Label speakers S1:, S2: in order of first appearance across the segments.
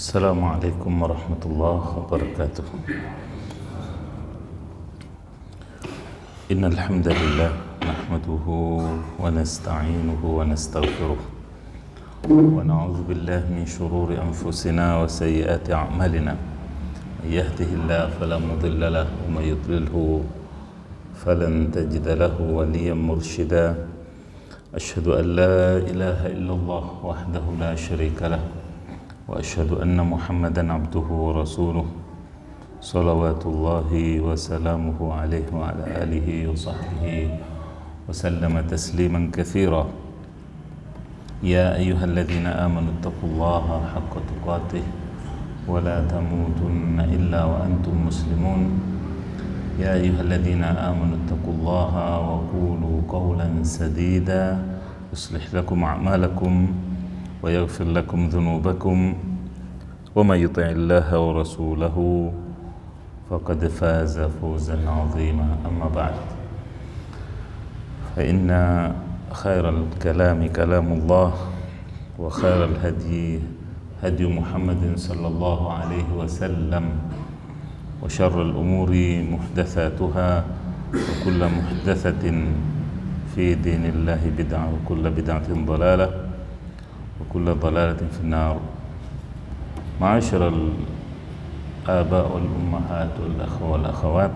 S1: Assalamualaikum warahmatullahi wabarakatuh. Innal hamdalillah nahmaduhu wa nasta'inuhu wa nastaghfiruh wa na'udzu billahi min shururi anfusina wa sayyiati a'malina. May yahdihillahu fala mudilla lahu wa may yudlilhu falan tajida lahu waliyyan mursyida. Asyhadu an la ilaha illallah wahdahu la syarika lah wa asyhadu anna Muhammadan abduhu wa rasuluh salawatullahi wa salamuhu alaihi wa ala alihi wa sahbihi wa sallama tasliman katsira. Ya ayyuhalladzina amanu taqullaha haqqa tuqatih wa la tamutunna illa wa antum muslimun. Ya ayyuhalladzina amanu taqullaha wa qulu qawlan sadida yuslih lakum a'malakum wa yaghfir lakum dhunubakum wa may yuti'illaha wa rasulahu faqad faza fawzan 'azima. Amma ba'd, fa inna khairal kalami kalamullah wa khairal hadi hadi Muhammadin sallallahu alaihi wasallam wa syarrul umuri muhdatsatuha wa kullu muhdatsatin fi dinillahi bid'ah wa kullu bid'atin dhalalah wa kullu dhalalatin finnar. Ma'asyiral aba wal ummahat wal akhawat,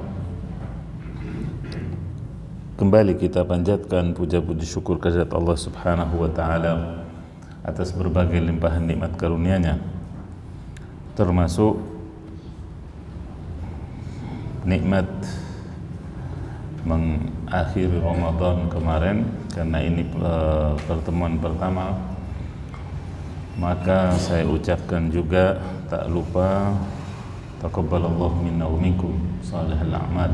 S1: kembali kita panjatkan puja-puji syukur kehadirat Allah Subhanahu wa taala atas berbagai limpahan nikmat karunia-Nya, termasuk nikmat mengakhiri Ramadan kemarin. Karena ini pertemuan pertama, maka saya ucapkan juga tak lupa taqabbalallahu minna wa minkum salihal a'mal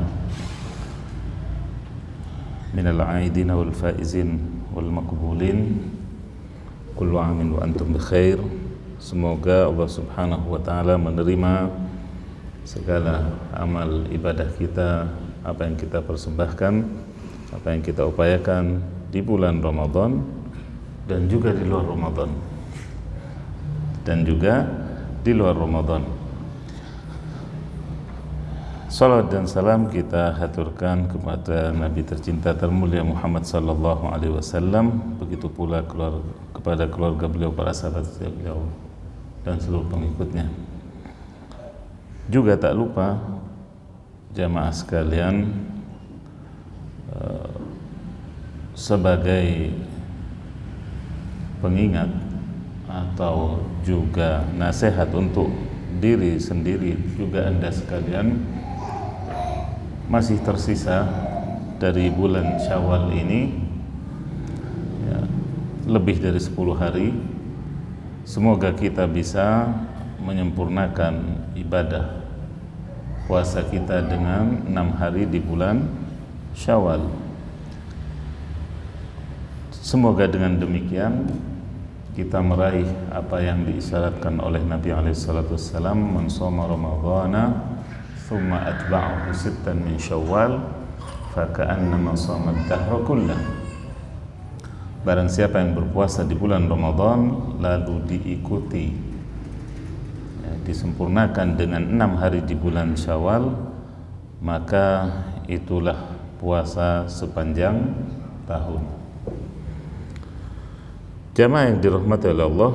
S1: minal aidin wal faizin wal maqbulin kullu amin wa antum bikhair. Semoga Allah Subhanahu wa taala menerima segala amal ibadah kita, apa yang kita persembahkan, apa yang kita upayakan di bulan Ramadan dan juga di luar Ramadan. Salat dan salam kita haturkan kepada Nabi tercinta termulia Muhammad sallallahu alaihi wasallam, begitu pula kepada keluarga beliau, para sahabat beliau dan seluruh pengikutnya. Juga tak lupa jamaah sekalian, sebagai pengingat atau juga nasihat untuk diri sendiri, juga Anda sekalian, masih tersisa dari bulan Syawal ini ya, lebih dari 10 hari. Semoga kita bisa menyempurnakan ibadah puasa kita dengan 6 hari di bulan Syawal. Semoga dengan demikian kita meraih apa yang diisyaratkan oleh Nabi SAW, man shoma ramadhana thumma atba'ahu sittan min syawal faka'annama shoma ad-dahra kullah. Barang siapa yang berpuasa di bulan Ramadan lalu diikuti, disempurnakan dengan 6 hari di bulan Syawal, maka itulah puasa sepanjang tahun. Jamaah yang dirahmati oleh Allah,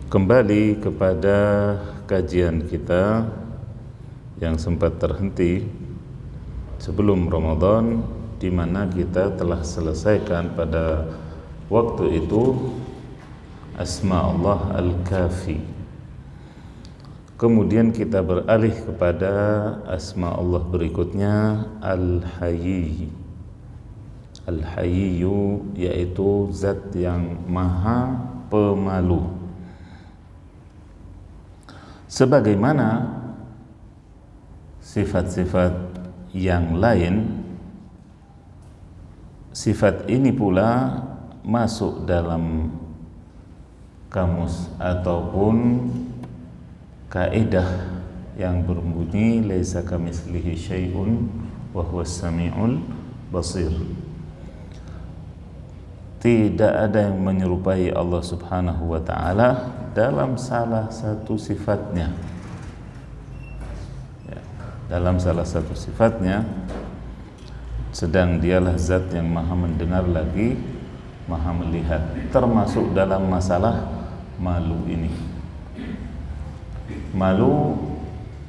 S1: kembali kepada kajian kita yang sempat terhenti sebelum Ramadan, di mana kita telah selesaikan pada waktu itu Asma Allah Al-Kafi. Kemudian kita beralih kepada Asma Allah berikutnya, Al-Hayy. Al-Hayyu yaitu zat yang maha pemalu. Sebagaimana sifat-sifat yang lain, sifat ini pula masuk dalam kamus ataupun kaidah yang berbunyi laisa kamitslihi syai'un wa huwas samiul basir. Tidak ada yang menyerupai Allah Subhanahu wa taala dalam salah satu sifatnya. Ya, dalam salah satu sifatnya, sedang dialah zat yang maha mendengar lagi maha melihat, termasuk dalam masalah malu ini. Malu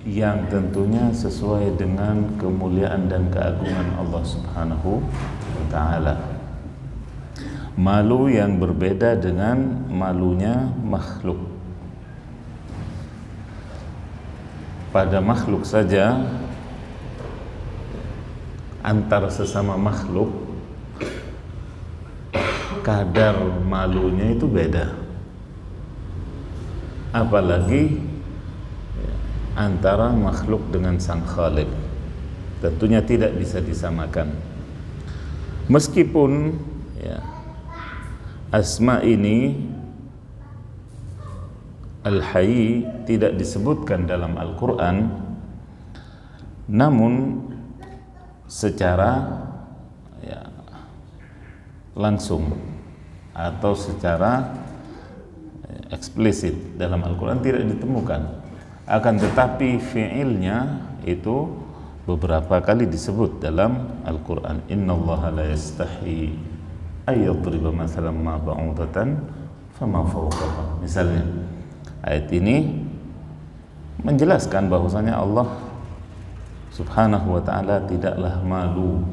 S1: yang tentunya sesuai dengan kemuliaan dan keagungan Allah Subhanahu wa ta'ala. Malu yang berbeda dengan malunya makhluk. Pada makhluk saja, antar sesama makhluk, kadar malunya itu beda. Apalagi antara makhluk dengan sang Khalik, tentunya tidak bisa disamakan. Meskipun ya, asma ini Al-Hayy tidak disebutkan dalam Al-Quran, namun secara ya, langsung atau secara eksplisit dalam Al-Quran tidak ditemukan. Akan tetapi fi'ilnya itu beberapa kali disebut dalam Al-Quran. Innallaha la yastahi ayyadriba mathalan ma ba'udatan fama fawqaha. Misalnya ayat ini menjelaskan bahwasanya Allah Subhanahu wa ta'ala tidaklah malu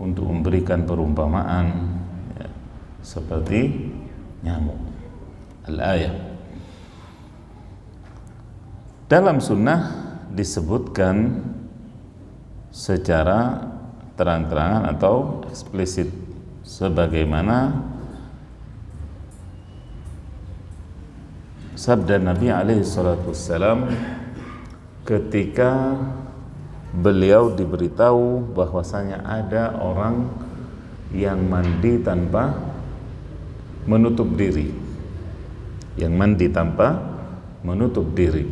S1: untuk memberikan perumpamaan ya, seperti nyamuk. Al-ayah. Dalam sunnah disebutkan secara terang-terangan atau eksplisit sebagaimana sabda Nabi alaihi salatu wassalam ketika beliau diberitahu bahwasanya ada orang yang mandi tanpa menutup diri, yang mandi tanpa menutup diri,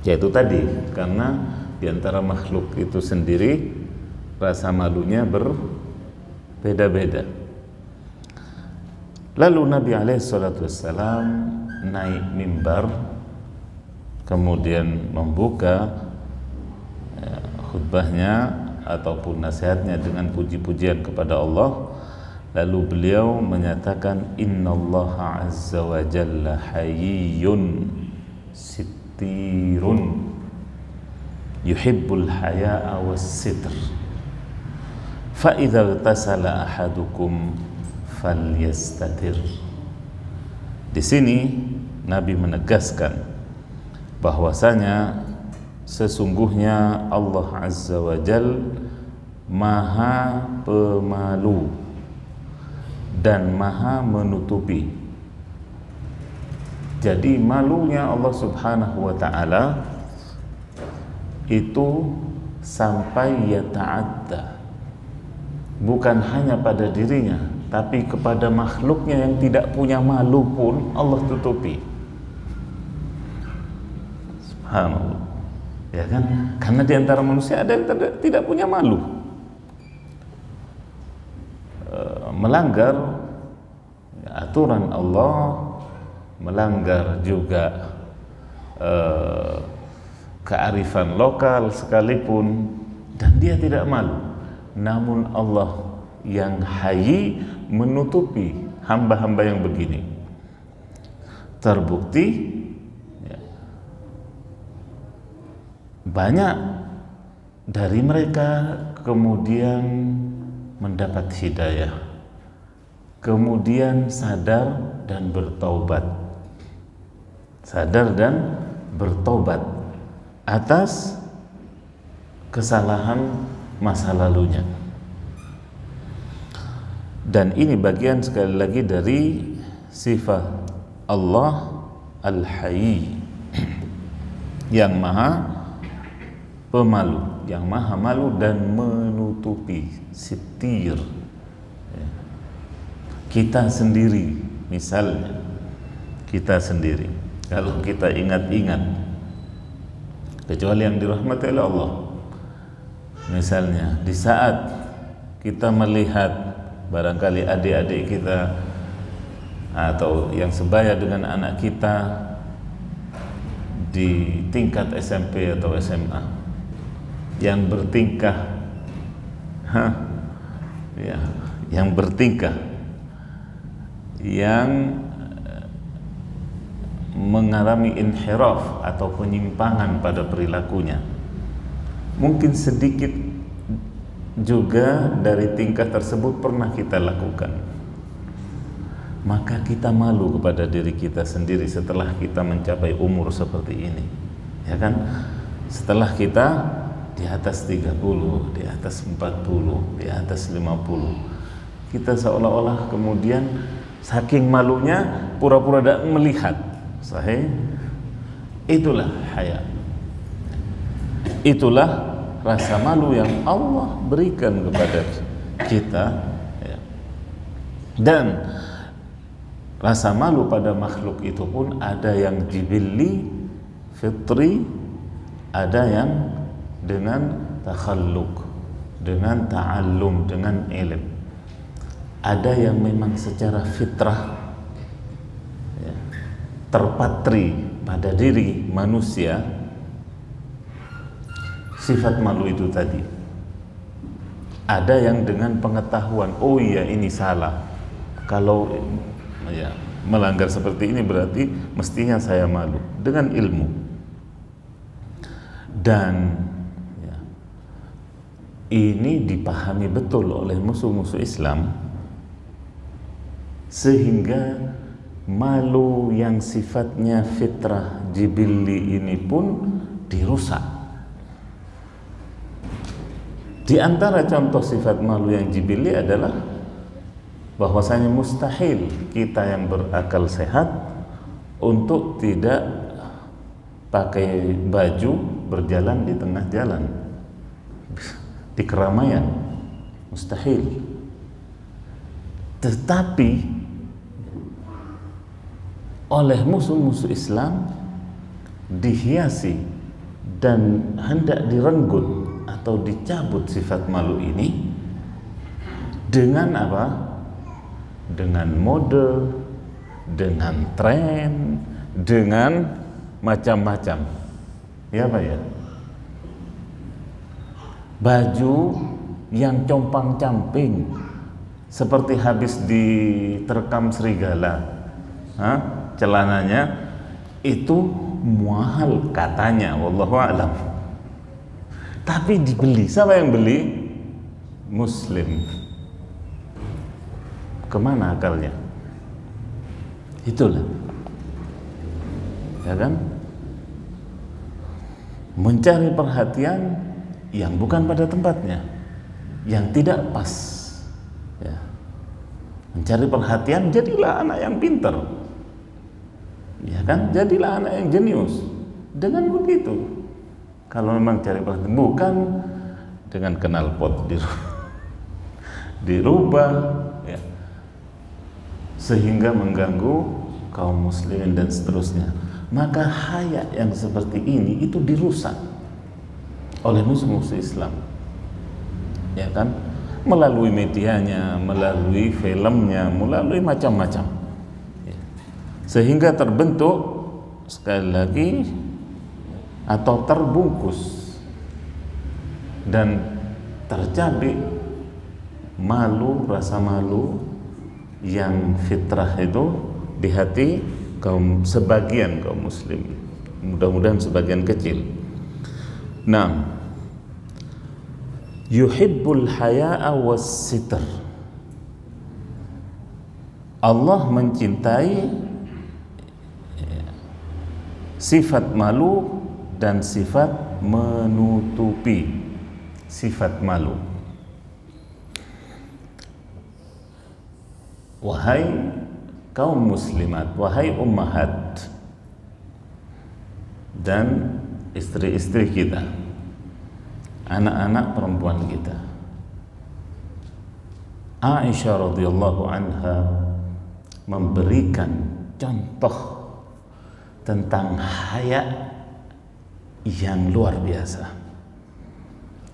S1: yaitu tadi karena diantara makhluk itu sendiri rasa malunya berbeda-beda. Lalu Nabi SAW naik mimbar, kemudian membuka khutbahnya ataupun nasihatnya dengan puji-pujian kepada Allah. Lalu beliau menyatakan, Innallaha azza wa jalla hayyun sittirun yuhibbul haya'a was-sitr fa idza ightasala ahadukum falyastatir. Di sini Nabi menegaskan bahwasanya sesungguhnya Allah azza wa jalla maha pemalu dan maha menutupi. Jadi malunya Allah Subhanahu wa ta'ala itu sampai yata'adda, bukan hanya pada dirinya, tapi kepada makhluknya yang tidak punya malu pun Allah tutupi. Subhanallah, ya kan? Karena di antara manusia ada yang tidak punya malu, melanggar aturan Allah, melanggar juga kearifan lokal sekalipun, dan dia tidak malu. Namun Allah yang Hayy menutupi hamba-hamba yang begini. Terbukti ya, banyak dari mereka kemudian mendapat hidayah, kemudian sadar dan bertaubat, sadar dan bertobat atas kesalahan masa lalunya. Dan ini bagian sekali lagi dari sifat Allah Al-Hayy yang maha pemalu, yang maha malu dan menutupi, sitir. Kita sendiri, misalnya kita sendiri, kalau kita ingat-ingat, kecuali yang dirahmati oleh Allah, misalnya di saat kita melihat barangkali adik-adik kita atau yang sebaya dengan anak kita di tingkat SMP atau SMA, yang bertingkah yang mengalami inhiraf atau penyimpangan pada perilakunya. Mungkin sedikit juga dari tingkah tersebut pernah kita lakukan, maka kita malu kepada diri kita sendiri setelah kita mencapai umur seperti ini, ya kan? Setelah kita di atas 30, di atas 40, di atas 50, kita seolah-olah kemudian saking malunya pura-pura tidak melihat. Sahih? Itulah haya. Itulah rasa malu yang Allah berikan kepada kita, ya. Dan rasa malu pada makhluk itu pun ada yang jibilli, fitri, ada yang dengan takhalluk, dengan ta'allum, dengan ilm. Ada yang memang secara fitrah, ya, terpatri pada diri manusia sifat malu itu tadi. Ada yang dengan pengetahuan, oh iya ini salah, kalau ya melanggar seperti ini berarti mestinya saya malu, dengan ilmu. Dan ya, ini dipahami betul oleh musuh-musuh Islam, sehingga malu yang sifatnya fitrah jibilli ini pun dirusak. Di antara contoh sifat malu yang jibilli adalah bahwasanya mustahil kita yang berakal sehat untuk tidak pakai baju berjalan di tengah jalan, di keramaian, mustahil. Tetapi oleh musuh-musuh Islam dihiasi dan hendak direnggut atau dicabut sifat malu ini dengan apa? Dengan mode, dengan tren, dengan macam-macam. Ya Pak ya? Baju yang compang-camping seperti habis diterkam serigala. Celananya itu mahal katanya, wallahu a'lam. Tapi dibeli, siapa yang beli? Muslim. Kemana akalnya? Itulah, ya kan? Mencari perhatian yang bukan pada tempatnya, yang tidak pas, ya. Mencari perhatian, jadilah anak yang pintar, ya kan? Jadilah anak yang jenius. Dengan begitu, kalau memang cari perhatian, bukan dengan knalpot dirubah, ya, sehingga mengganggu kaum muslimin dan seterusnya. Maka haya yang seperti ini itu dirusak oleh musuh-musuh Islam, ya kan? Melalui medianya, melalui filmnya, melalui macam-macam, ya. Sehingga terbentuk sekali lagi atau terbungkus dan tercabik malu, rasa malu yang fitrah itu di hati sebagian kaum muslim, mudah-mudahan sebagian kecil. Nah, yuhibbul haya'a was-sitr. Allah mencintai sifat malu dan sifat menutupi sifat malu. Wahai kaum muslimat, wahai ummahat dan istri-istri kita, anak-anak perempuan kita, Aisyah radhiyallahu anha memberikan contoh tentang haya yang luar biasa,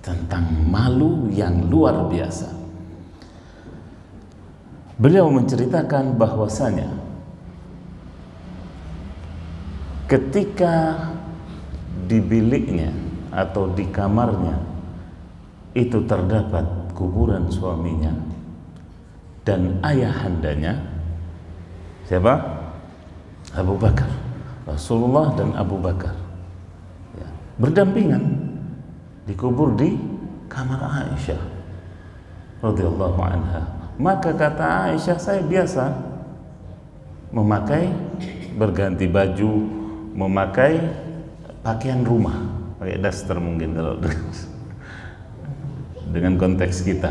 S1: tentang malu yang luar biasa. Beliau menceritakan bahwasanya ketika di biliknya atau di kamarnya itu terdapat kuburan suaminya dan ayahandanya. Siapa? Abu Bakar. Rasulullah dan Abu Bakar ya, berdampingan dikubur di kamar Aisyah radhiyallahu anha. Maka kata Aisyah, saya biasa memakai berganti baju, memakai pakaian rumah, pakai daster mungkin kalau dengan konteks kita.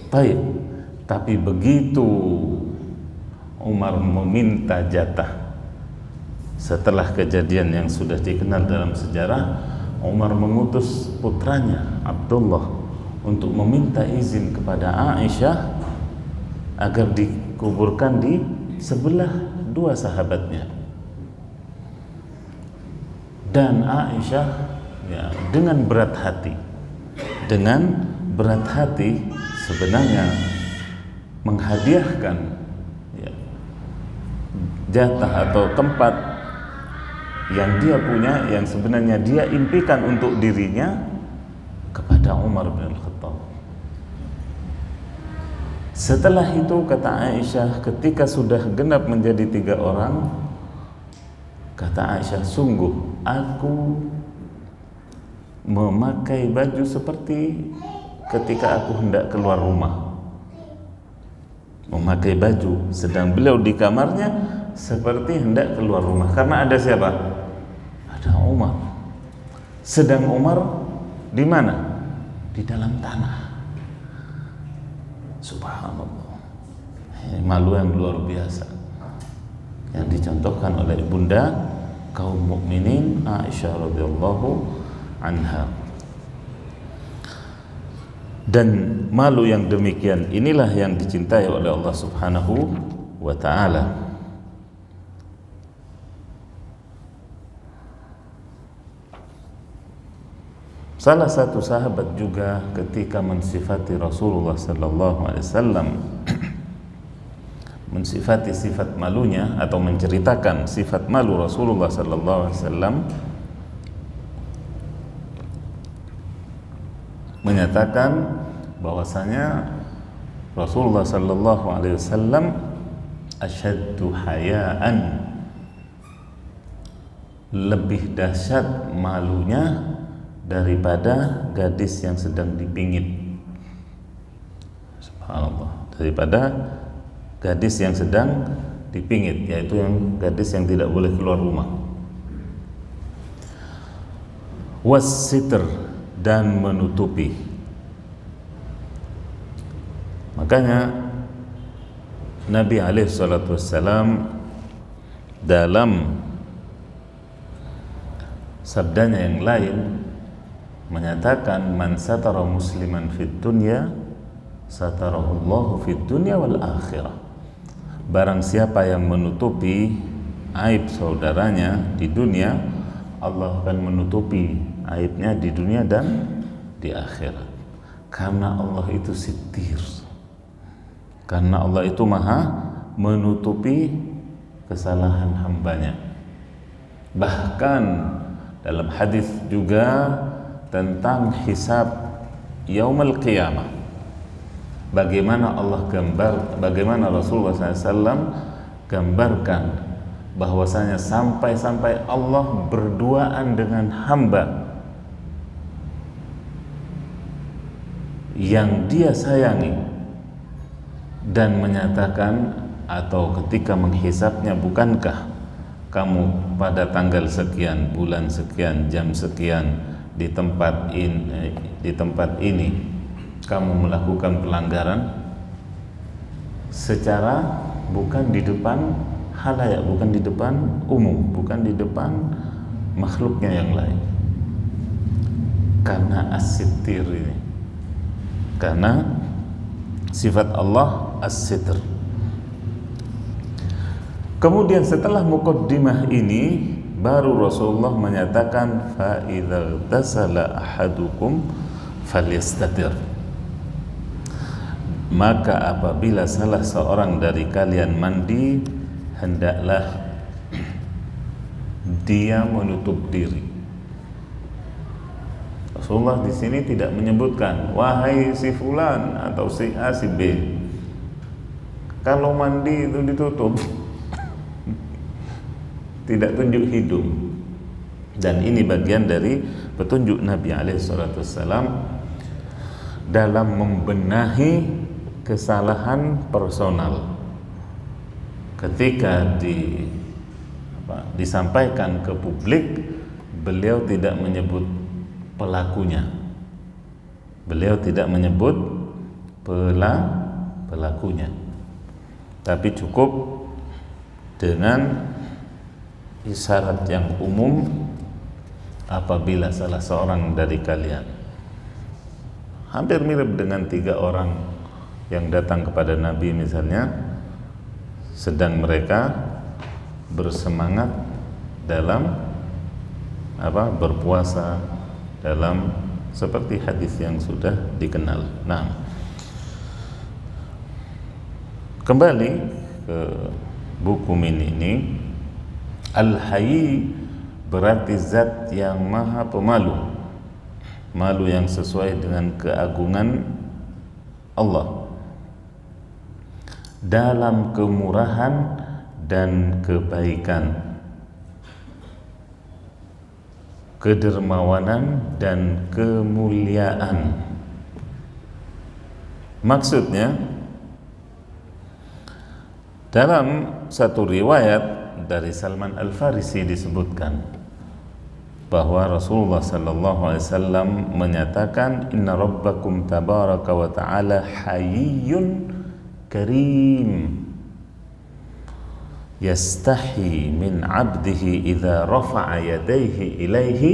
S1: Baik, tapi begitu Umar meminta jatah setelah kejadian yang sudah dikenal dalam sejarah, Umar mengutus putranya Abdullah untuk meminta izin kepada Aisyah agar dikuburkan di sebelah dua sahabatnya. Dan Aisyah ya, dengan berat hati sebenarnya menghadiahkan ya, jatah atau tempat yang dia punya, yang sebenarnya dia impikan untuk dirinya, kepada Umar bin Khattab. Setelah itu kata Aisyah, ketika sudah genap menjadi 3 orang, kata Aisyah, sungguh aku memakai baju seperti ketika aku hendak keluar rumah. Memakai baju, sedang beliau di kamarnya seperti hendak keluar rumah. Karena ada siapa? Ada Umar. Sedang Umar di mana? Di dalam tanah. Subhanallah. Ini malu yang luar biasa yang dicontohkan oleh ibunda kaum mukminin Aisyah radhiyallahu anha. Dan malu yang demikian inilah yang dicintai oleh Allah Subhanahu wa ta'ala. Salah satu sahabat juga ketika mensifati Rasulullah sallallahu alaihi wasallam, mensifati sifat malunya atau menceritakan sifat malu Rasulullah sallallahu alaihi wasallam, menyatakan bahwasanya Rasulullah sallallahu alaihi wasallam asyaddu hayaan, lebih dahsyat malunya daripada gadis yang sedang dipingit. Subhanallah, daripada gadis yang sedang dipingit, yaitu yang gadis yang tidak boleh keluar rumah. Was-sitr, dan menutupi. Makanya Nabi alaihi salatu wassalam dalam sabdanya yang lain menyatakan, man satara musliman fid dunya satarahullahu fid dunya wal akhirah. Barang siapa yang menutupi aib saudaranya di dunia, Allah akan menutupi aibnya di dunia dan di akhirat. Karena Allah itu sitir, karena Allah itu maha menutupi kesalahan hambanya. Bahkan dalam hadis juga tentang hisab yaumul qiyamah, bagaimana Allah bagaimana Rasulullah SAW gambarkan bahwasanya sampai-sampai Allah berduaan dengan hamba yang dia sayangi dan menyatakan, atau ketika menghisabnya, bukankah kamu pada tanggal sekian, bulan sekian, jam sekian di tempat ini kamu melakukan pelanggaran secara bukan di depan halayak, bukan di depan umum, bukan di depan makhluknya yang lain. Karena as-sittir ini, karena sifat Allah as-sitr. Kemudian setelah muqaddimah ini baru Rasulullah menyatakan, fa idza tasala ahadukum falyastatir. Maka apabila salah seorang dari kalian mandi, hendaklah dia menutup diri. Rasulullah di sini tidak menyebutkan wahai si fulan atau si A si B, kalau mandi itu ditutup. Tidak tunjuk hidung. Dan ini bagian dari petunjuk Nabi SAW dalam membenahi kesalahan personal. Ketika disampaikan ke publik, beliau tidak menyebut pelakunya. Beliau tidak menyebut pelakunya, tapi cukup dengan isyarat yang umum, apabila salah seorang dari kalian, hampir mirip dengan 3 orang yang datang kepada Nabi misalnya, sedang mereka bersemangat dalam berpuasa, dalam seperti hadis yang sudah dikenal. Nah, kembali ke buku mini ini, Al-Hayy berarti zat yang maha pemalu, malu yang sesuai dengan keagungan Allah, dalam kemurahan dan kebaikan, kedermawanan dan kemuliaan. Maksudnya, dalam satu riwayat dari Salman Al-Farisi disebutkan bahwa Rasulullah SAW menyatakan, Inna Rabbakum tabaraka wa ta'ala hayyun karim, yastahi min abdihi idza rafa'a yadayhi ilaihi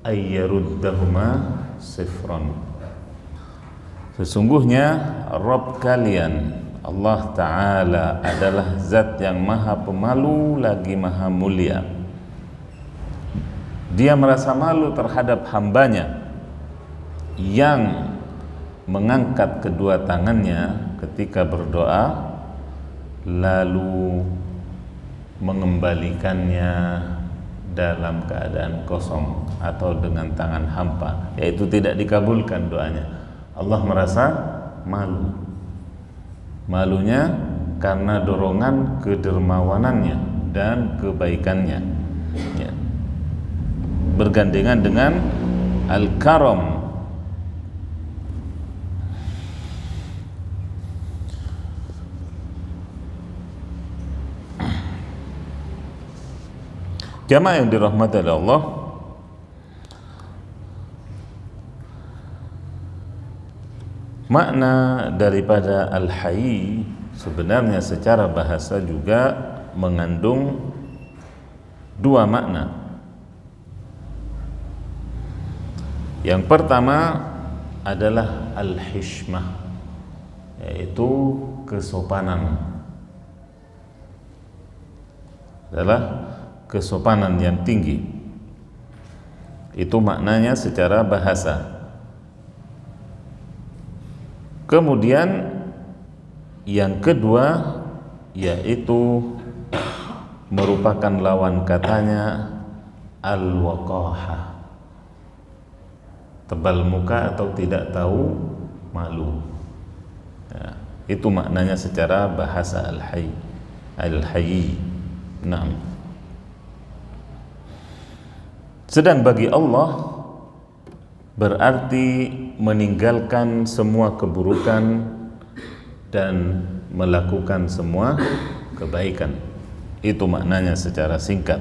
S1: ayyaruddahuma sifran. Sesungguhnya Rabb kalian Allah Ta'ala adalah zat yang maha pemalu lagi maha mulia. Dia merasa malu terhadap hambanya yang mengangkat kedua tangannya ketika berdoa, lalu mengembalikannya dalam keadaan kosong atau dengan tangan hampa, yaitu tidak dikabulkan doanya. Allah merasa malu. Malunya karena dorongan kedermawanannya dan kebaikannya, ya. Bergandengan dengan al-karam. Jamaah yang dirahmati oleh Allah, makna daripada al-hayy sebenarnya secara bahasa juga mengandung 2 makna. Yang pertama adalah al-hishmah, yaitu kesopanan. Adalah kesopanan yang tinggi. Itu maknanya secara bahasa. Kemudian yang kedua, yaitu merupakan lawan katanya al-waqahah, tebal muka atau tidak tahu malu, ya, itu maknanya secara bahasa al-hayy. Nah, sedang bagi Allah berarti meninggalkan semua keburukan dan melakukan semua kebaikan. Itu maknanya secara singkat.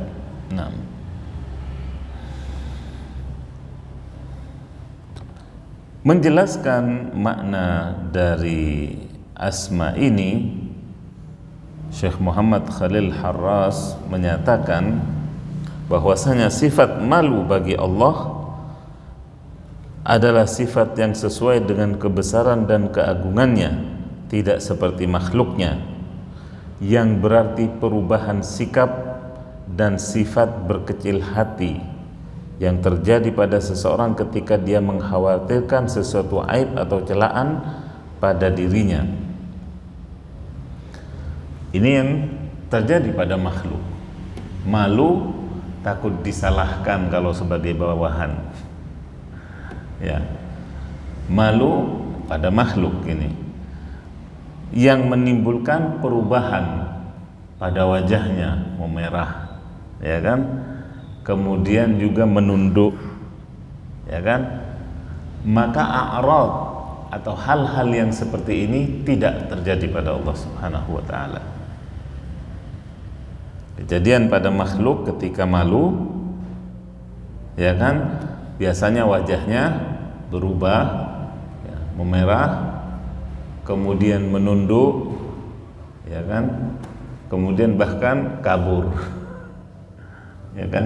S1: Nah, menjelaskan makna dari asma ini, Syekh Muhammad Khalil Harras menyatakan bahwasanya sifat malu bagi Allah adalah sifat yang sesuai dengan kebesaran dan keagungannya, tidak seperti makhluknya, yang berarti perubahan sikap dan sifat berkecil hati yang terjadi pada seseorang ketika dia mengkhawatirkan sesuatu aib atau celaan pada dirinya. Ini yang terjadi pada makhluk. Malu takut disalahkan kalau sebagai bawahan. Ya, malu pada makhluk ini yang menimbulkan perubahan pada wajahnya, memerah, ya kan? Kemudian juga menunduk, ya kan? Maka a'rad atau hal-hal yang seperti ini tidak terjadi pada Allah Subhanahu wa taala. Kejadian pada makhluk ketika malu, ya kan? Biasanya wajahnya berubah, ya, memerah, kemudian menunduk, ya kan? Kemudian bahkan kabur, ya kan?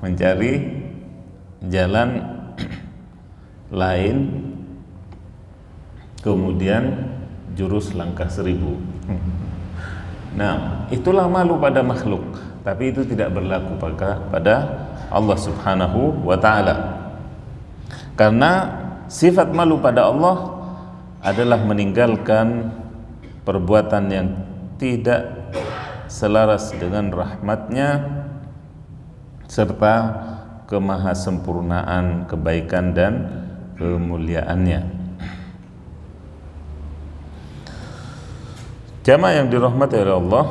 S1: Mencari jalan lain, kemudian jurus langkah 1000. Nah, itulah malu pada makhluk, tapi itu tidak berlaku pada Allah Subhanahu wa ta'ala. Karena sifat malu pada Allah adalah meninggalkan perbuatan yang tidak selaras dengan rahmatnya serta kemahasempurnaan kebaikan dan kemuliaannya. Jamaah yang dirahmati oleh Allah,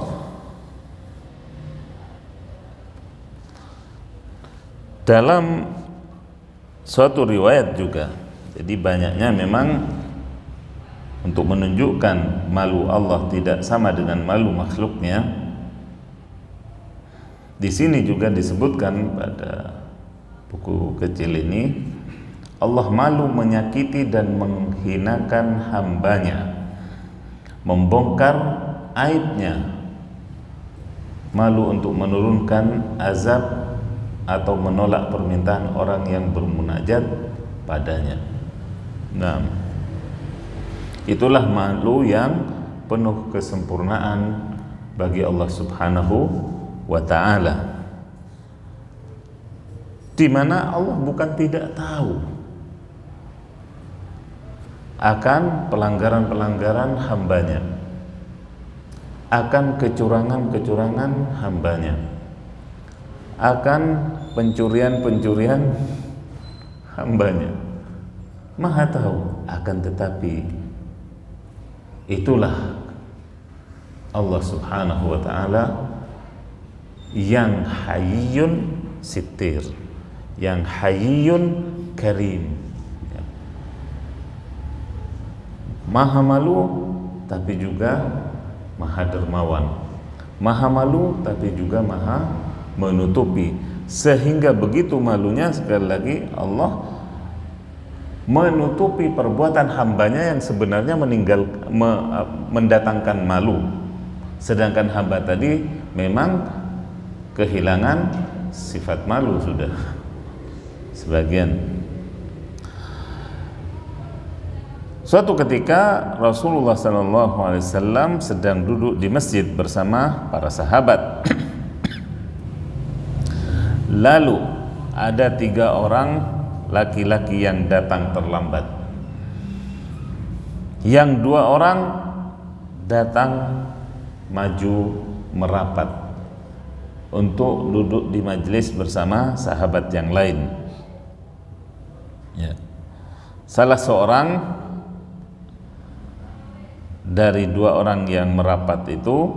S1: dalam suatu riwayat juga, jadi banyaknya memang untuk menunjukkan malu Allah tidak sama dengan malu makhluknya. Di sini juga disebutkan pada buku kecil ini, Allah malu menyakiti dan menghinakan hambanya, membongkar aibnya, malu untuk menurunkan azab atau menolak permintaan orang yang bermunajat padanya. Nah, itulah malu yang penuh kesempurnaan bagi Allah Subhanahu wa ta'ala, di mana Allah bukan tidak tahu akan pelanggaran-pelanggaran hambanya, akan kecurangan-kecurangan hambanya, akan pencurian-pencurian hambanya. Maha tahu, akan tetapi itulah Allah Subhanahu wa ta'ala yang hayyun sittir, yang hayyun karim, maha malu tapi juga maha dermawan, maha malu tapi juga maha menutupi, sehingga begitu malunya, sekali lagi Allah menutupi perbuatan hambanya yang sebenarnya mendatangkan malu, sedangkan hamba tadi memang kehilangan sifat malu sudah sebagian. Suatu ketika Rasulullah SAW sedang duduk di masjid bersama para sahabat. Lalu ada 3 orang laki-laki yang datang terlambat. Yang 2 orang datang maju merapat untuk duduk di majelis bersama sahabat yang lain. Ya. Salah seorang dari 2 orang yang merapat itu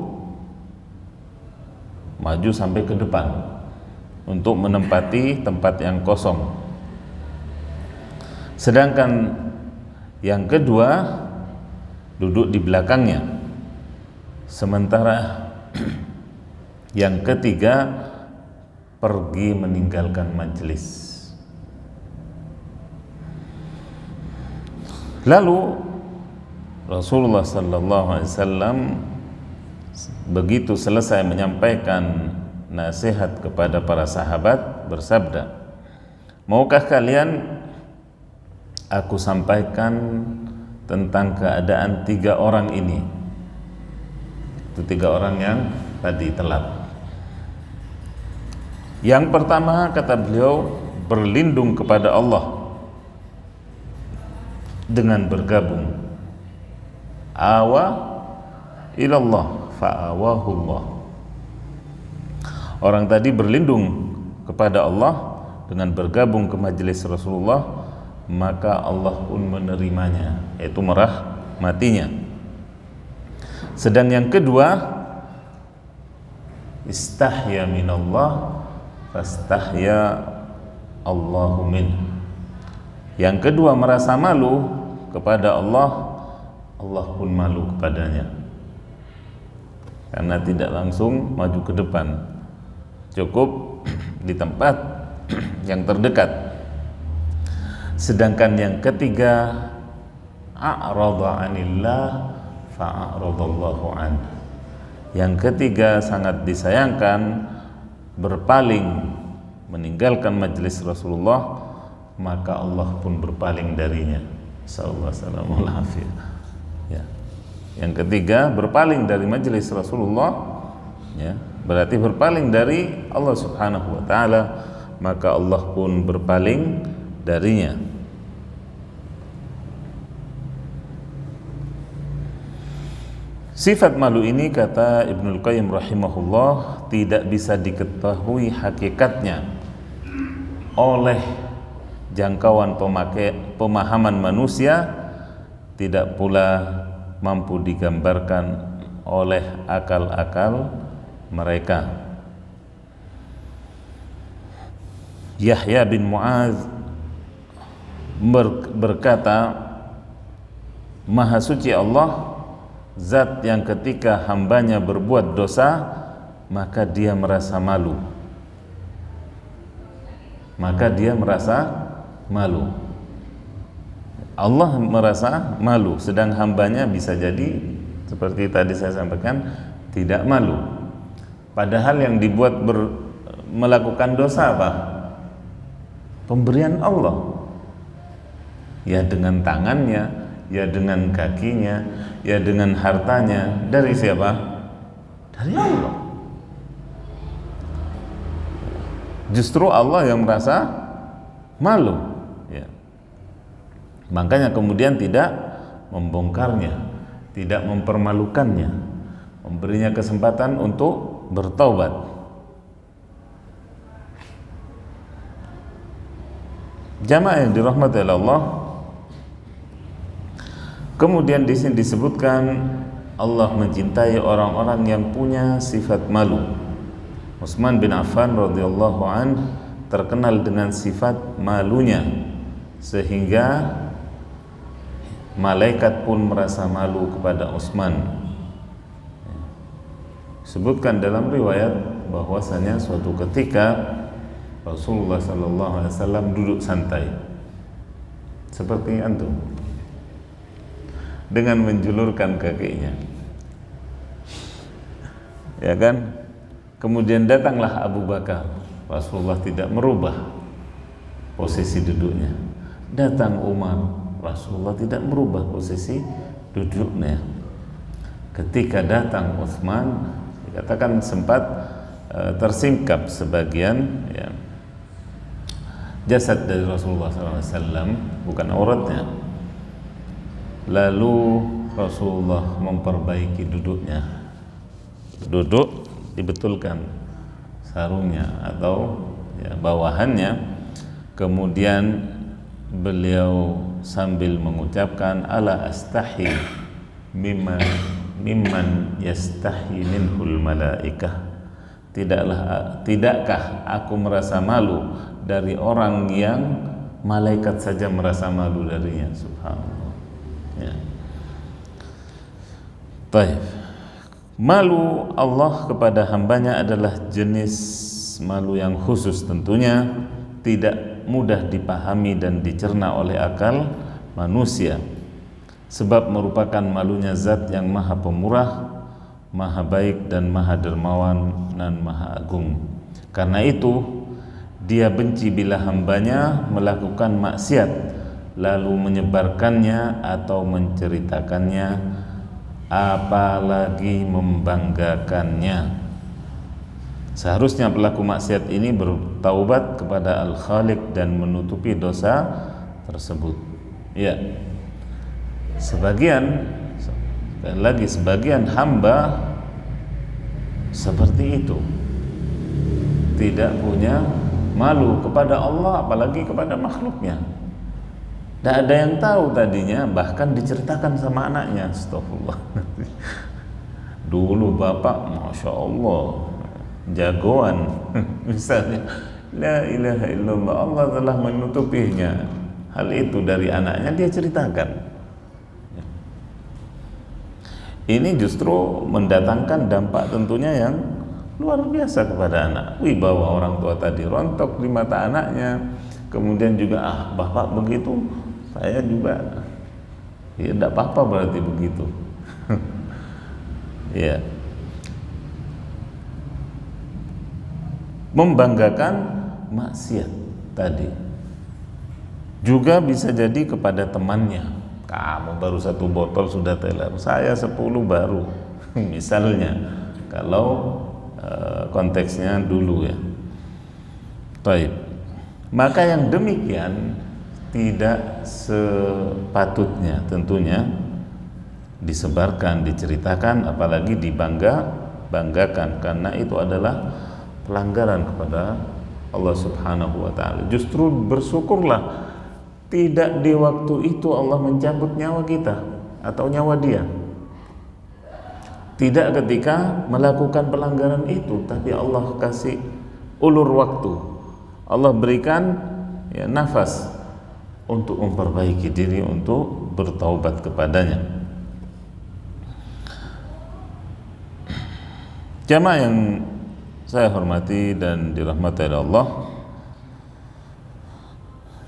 S1: maju sampai ke depan untuk menempati tempat yang kosong, sedangkan yang kedua duduk di belakangnya, sementara yang ketiga pergi meninggalkan majelis. Lalu Rasulullah sallallahu alaihi wasallam begitu selesai menyampaikan nasihat kepada para sahabat bersabda, "Maukah kalian aku sampaikan tentang keadaan 3 orang ini?" Itu 3 orang yang tadi telat. Yang pertama, kata beliau, berlindung kepada Allah dengan bergabung. Awa ilallah fa'awahullah. Orang tadi berlindung kepada Allah dengan bergabung ke majelis Rasulullah, maka Allah pun menerimanya, yaitu merahmatinya. Sedang yang kedua, istahya minallah fastahya Allahu min. Yang kedua, merasa malu kepada Allah, Allah pun malu kepadanya. Karena tidak langsung maju ke depan, cukup di tempat yang terdekat. Sedangkan yang ketiga, a'rada 'anillah fa'aradallahu an. Yang ketiga sangat disayangkan, berpaling meninggalkan majelis Rasulullah, maka Allah pun berpaling darinya. Sallallahu alaihi. Ya. Yang ketiga, berpaling dari majelis Rasulullah, ya, berarti berpaling dari Allah Subhanahu wa taala, maka Allah pun berpaling darinya. Sifat malu ini, kata Ibnul Qayyim rahimahullah, tidak bisa diketahui hakikatnya oleh jangkauan pemahaman manusia, tidak pula mampu digambarkan oleh akal-akal mereka. Yahya bin Mu'adz berkata, Maha suci Allah, zat yang ketika hambanya berbuat dosa, maka dia merasa malu. Maka dia merasa malu. Allah merasa malu, sedang hambanya bisa jadi seperti tadi saya sampaikan tidak malu. Padahal yang dibuat melakukan dosa apa? Pemberian Allah. Ya dengan tangannya, ya dengan kakinya, ya dengan hartanya. Dari siapa? Dari Allah. Justru Allah yang merasa malu, ya. Makanya kemudian tidak membongkarnya, tidak mempermalukannya, memberinya kesempatan untuk bertaubat. Jamaah yang dirahmati oleh Allah, kemudian di sini disebutkan Allah mencintai orang-orang yang punya sifat malu. Utsman bin Affan radhiyallahu anhu terkenal dengan sifat malunya, sehingga malaikat pun merasa malu kepada Utsman. Sebutkan dalam riwayat bahwasanya suatu ketika Rasulullah sallallahu alaihi wasallam duduk santai seperti antum dengan menjulurkan kakinya, ya kan? Kemudian datanglah Abu Bakar. Rasulullah tidak merubah posisi duduknya. Datang Umar, Rasulullah tidak merubah posisi duduknya. Ketika datang Utsman, dikatakan sempat tersingkap sebagian, ya, jasad dari Rasulullah SAW, bukan auratnya. Lalu Rasulullah memperbaiki duduknya. Duduk, dibetulkan sarungnya atau ya, bawahannya. Kemudian beliau sambil mengucapkan, ala astahi mimman yastahi minhul malaikah. Tidakkah aku merasa malu dari orang yang malaikat saja merasa malu darinya. Subhanallah, ya. Baik. Malu Allah kepada hambanya adalah jenis malu yang khusus, tentunya tidak mudah dipahami dan dicerna oleh akal manusia, sebab merupakan malunya zat yang maha pemurah, maha baik dan maha dermawan dan maha agung. Karena itu dia benci bila hambanya melakukan maksiat lalu menyebarkannya atau menceritakannya, apalagi membanggakannya. Seharusnya pelaku maksiat ini bertaubat kepada Al-Khaliq dan menutupi dosa tersebut. Ya, sebagian hamba seperti itu, tidak punya malu kepada Allah apalagi kepada makhluknya. Tidak ada yang tahu tadinya, bahkan diceritakan sama anaknya. Astagfirullah. Dulu bapak, masya Allah, jagoan. Misalnya, la ilaha illallah, Allah telah menutupinya. Hal itu dari anaknya dia ceritakan. Ini justru mendatangkan dampak tentunya yang luar biasa kepada anak. Wibawa orang tua tadi rontok di mata anaknya. Kemudian juga, bapak begitu, saya juga. Ya tidak apa-apa berarti begitu. Ya. Membanggakan maksiat tadi juga bisa jadi kepada temannya. Kamu baru 1 botol sudah teler, saya 10 baru. Misalnya, kalau konteksnya dulu ya. Baik. Maka yang demikian tidak sepatutnya tentunya disebarkan, diceritakan, apalagi dibanggakan, karena itu adalah pelanggaran kepada Allah Subhanahu wa taala. Justru bersyukurlah tidak di waktu itu Allah mencabut nyawa kita atau nyawa dia. Tidak ketika melakukan pelanggaran itu, tapi Allah kasih ulur waktu. Allah berikan ya nafas untuk memperbaiki diri, untuk bertaubat kepadanya. Jamaah yang saya hormati dan dirahmati oleh Allah,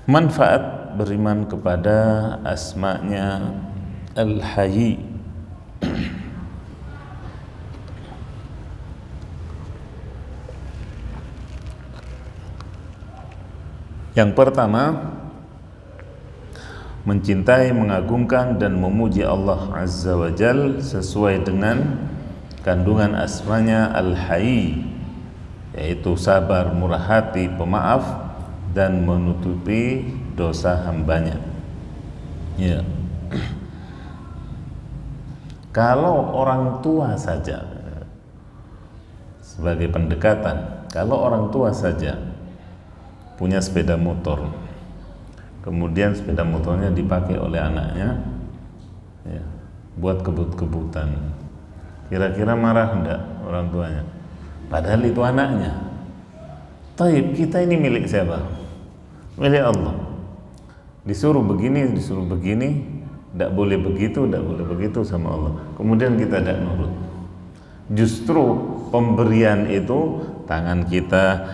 S1: manfaat beriman kepada asma-Nya Al-Hayy. Yang pertama, mencintai, mengagungkan dan memuji Allah Azza wa Jal sesuai dengan kandungan asma-Nya Al-Hayy, yaitu sabar, murah hati, pemaaf dan menutupi dosa hambanya. Ya. Kalau orang tua saja sebagai pendekatan, kalau orang tua saja punya sepeda motor, kemudian sepeda motornya dipakai oleh anaknya ya, buat kebut-kebutan, kira-kira marah enggak orang tuanya? Padahal itu anaknya. Taib, kita ini milik siapa? Milik Allah. Disuruh begini, tidak boleh begitu, tidak boleh begitu sama Allah. Kemudian kita tidak nurut. Justru pemberian itu tangan kita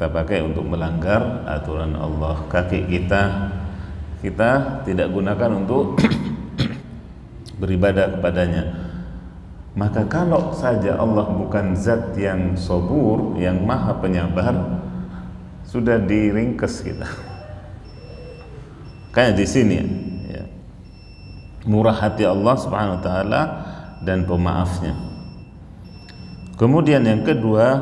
S1: pakai untuk melanggar aturan Allah. Kaki kita tidak gunakan untuk beribadah kepadanya. Maka kalau saja Allah bukan zat yang sabur, yang maha penyabar, sudah diringkes kita. Kayak di sini ya. Murah hati Allah Subhanahu wa taala dan pemaafnya. Kemudian yang kedua,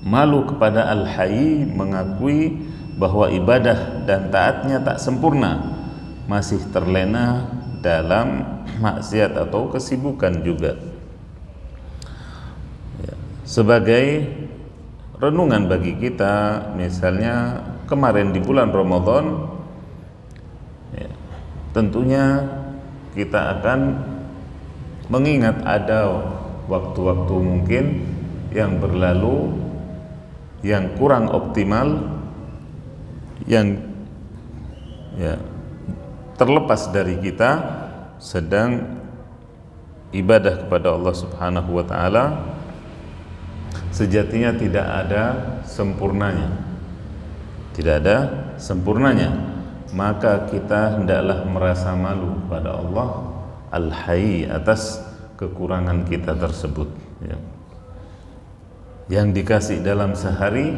S1: malu kepada Al-Hayy, mengakui bahwa ibadah dan taatnya tak sempurna, masih terlena dalam maksiat atau kesibukan juga. Ya. Sebagai renungan bagi kita, misalnya kemarin di bulan Ramadan, ya, tentunya kita akan mengingat ada waktu-waktu mungkin yang berlalu yang kurang optimal, yang ya, terlepas dari kita sedang ibadah kepada Allah Subhanahu wa taala. Sejatinya tidak ada sempurnanya. Tidak ada sempurnanya. Maka kita hendaklah merasa malu pada Allah Al-Hayy atas kekurangan kita tersebut ya. Yang dikasih dalam sehari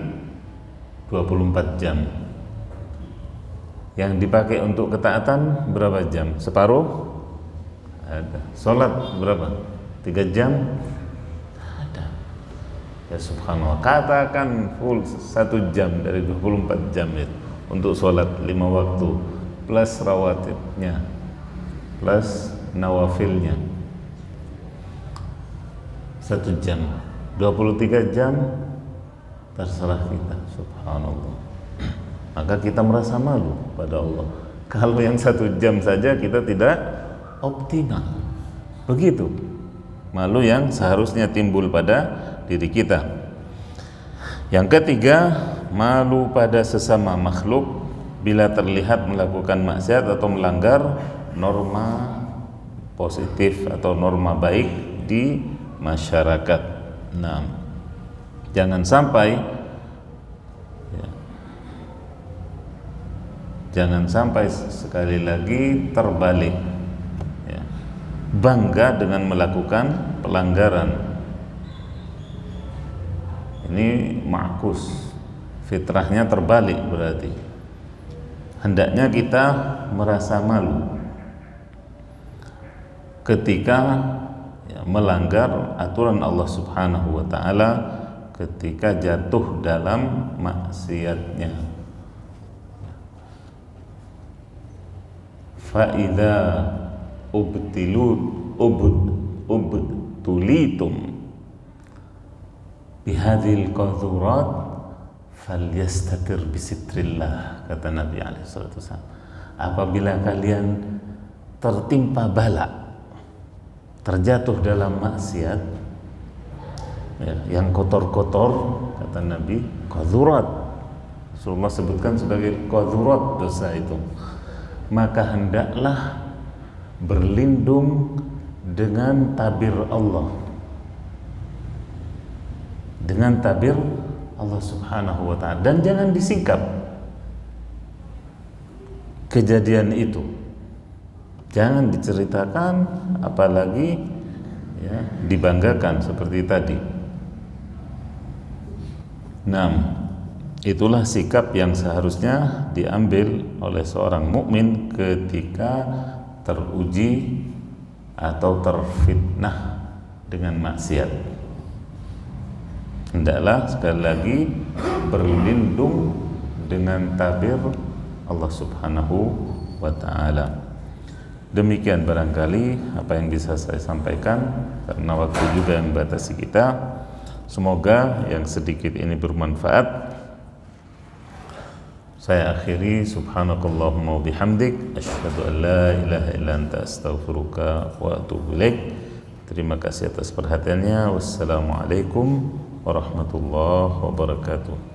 S1: 24 jam, yang dipakai untuk ketaatan berapa jam? Separuh? Ada. Sholat berapa? 3 jam? Ada. Ya subhanallah, katakan full 1 jam dari 24 jam itu untuk sholat 5 waktu plus rawatibnya plus nawafilnya 1 jam. 23 jam terserah kita, subhanallah. Maka kita merasa malu pada Allah kalau yang 1 jam saja kita tidak optimal. Begitu malu yang seharusnya timbul pada diri kita. Yang ketiga, malu pada sesama makhluk bila terlihat melakukan maksiat atau melanggar norma positif atau norma baik di masyarakat. Nah, jangan sampai sekali lagi terbalik, ya, bangga dengan melakukan pelanggaran. Ini ma'kus, fitrahnya terbalik. Berarti hendaknya kita merasa malu ketika melanggar aturan Allah Subhanahu wa ta'ala, ketika jatuh dalam maksiatnya. Fa'idha ubtulitum bihadhil qadhurat falyastatir bisitrillah, kata Nabi SAW. Apabila kalian tertimpa bala, terjatuh dalam maksiat, ya, yang kotor-kotor, kata Nabi, qadhurat, Rasulullah sebutkan sebagai qadhurat dosa itu, maka hendaklah berlindung dengan tabir Allah, dengan tabir Allah Subhanahu wa ta'ala, dan jangan disingkap kejadian itu, jangan diceritakan, apalagi ya, dibanggakan seperti tadi. Nah, itulah sikap yang seharusnya diambil oleh seorang mukmin ketika teruji atau terfitnah dengan maksiat. Hendaklah sekali lagi berlindung dengan tabir Allah Subhanahu wa ta'ala. Demikian barangkali apa yang bisa saya sampaikan, karena waktu juga yang membatasi kita. Semoga yang sedikit ini bermanfaat. Saya akhiri, subhanakallahumma wa bihamdik, asyhadu an la ilaha illa anta, astaghfiruka wa atubu ilaik. Terima kasih atas perhatiannya. Wassalamualaikum warahmatullahi wabarakatuh.